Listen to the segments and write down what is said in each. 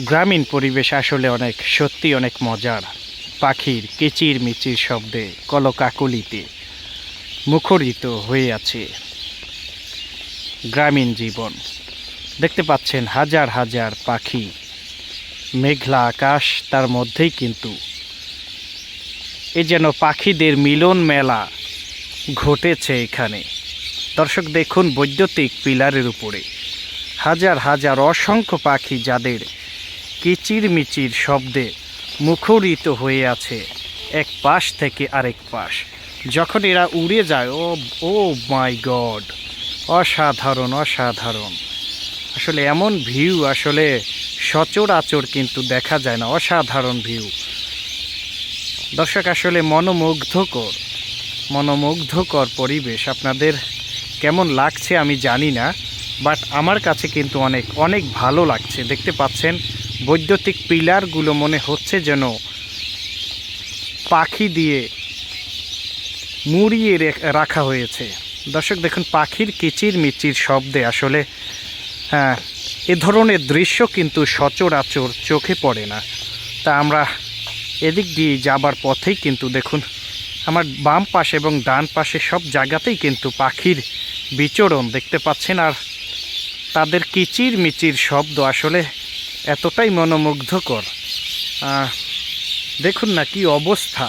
গ্রামীণ পরিবেশ আসলে সত্যি অনেক মজার। পাখির কিচির মিচির শব্দে কলকাকলিতে মুখরিত হয়ে আছে গ্রামীণ জীবন। দেখতে পাচ্ছেন হাজার হাজার পাখি, মেঘলা আকাশ, তার মধ্যেই কিন্তু এ যেন পাখিদের মিলন মেলা ঘটেছে এখানে। দর্শক দেখুন, বৈদ্যুতিক পিলারের উপরে হাজার হাজার অসংখ্য পাখি যাদের কিচির মিচির শব্দে মুখরিত হয়ে আছে এক পাশ থেকে আরেক পাশ। যখন এরা উড়ে যায়, ও মাই গড, অসাধারণ অসাধারণ। আসলে এমন ভিউ আসলে সচরাচর কিন্তু দেখা যায় না। অসাধারণ ভিউ দর্শক, আসলে মনোমুগ্ধকর পরিবেশ। আপনাদের কেমন লাগছে আমি জানি না, বাট আমার কাছে কিন্তু অনেক অনেক ভালো লাগছে। দেখতে পাচ্ছেন বৈদ্যুতিক পিলারগুলো মনে হচ্ছে যেন পাখি দিয়ে মুড়িয়ে রাখা হয়েছে। দর্শক দেখুন, পাখির কিচির মিচির শব্দে আসলে এ ধরনের দৃশ্য কিন্তু সচরাচর চোখে পড়ে না। তা আমরা এদিক দিয়ে যাবার পথেই কিন্তু দেখুন, আমার বাম পাশে এবং ডান পাশে সব জায়গাতেই কিন্তু পাখির বিচরণ দেখতে পাচ্ছেন। আর তাদের কিচির মিচির শব্দ আসলে এতটাই মনোমুগ্ধকর। দেখুন না কি অবস্থা,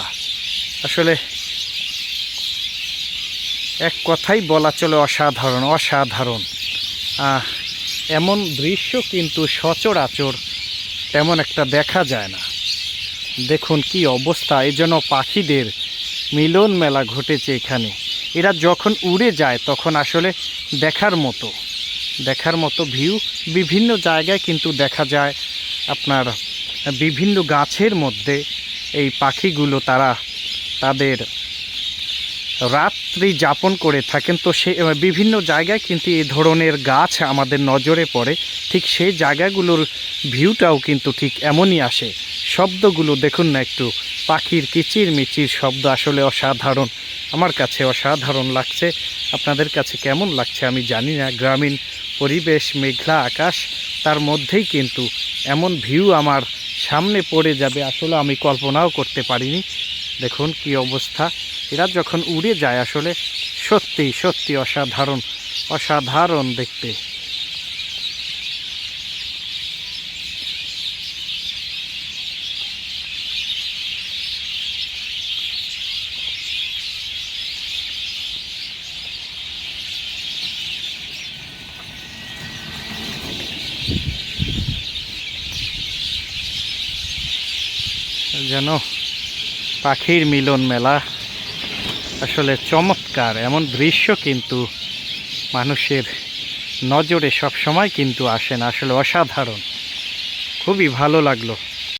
আসলে এক কথাই বলা চলে অসাধারণ অসাধারণ। এমন দৃশ্য কিন্তু সচরাচর তেমন একটা দেখা যায় না। দেখুন কি অবস্থা, এই জন্য পাখিদের মিলন মেলা ঘটেছে এখানে। এরা যখন উড়ে যায় তখন আসলে দেখার মতো ভিউ বিভিন্ন জায়গায় কিন্তু দেখা যায়। আপনার বিভিন্ন গাছের মধ্যে এই পাখিগুলো তারা তাদের রাত্রি যাপন করে থাকেন। তো সে বিভিন্ন জায়গায় কিন্তু এই ধরনের গাছ আমাদের নজরে পড়ে। ঠিক সেই জায়গাগুলোর ভিউটাও কিন্তু ঠিক এমনই আসে। শব্দগুলো দেখুন না একটু, পাখির কিচির মিচির শব্দ আসলে অসাধারণ। আমার কাছে অসাধারণ লাগছে। আপনাদের কাছে কেমন লাগছে আমি জানি না। গ্রামীণ পরিবেশ, মেঘলা আকাশ, তার মধ্যেই কিন্তু এমন ভিউ আমার সামনে পড়ে যাবে আসলে আমি কল্পনাও করতে পারিনি। দেখুন কি অবস্থা, এরা যখন উড়ে যায় আসলে সত্যি সত্যি অসাধারণ অসাধারণ দেখতে। যেন পাখির মিলন মেলা, আসলে চমৎকার। এমন দৃশ্য কিন্তু মানুষের নজরে সব সময় কিন্তু আসে না। আসলে অসাধারণ, খুবই ভালো লাগলো।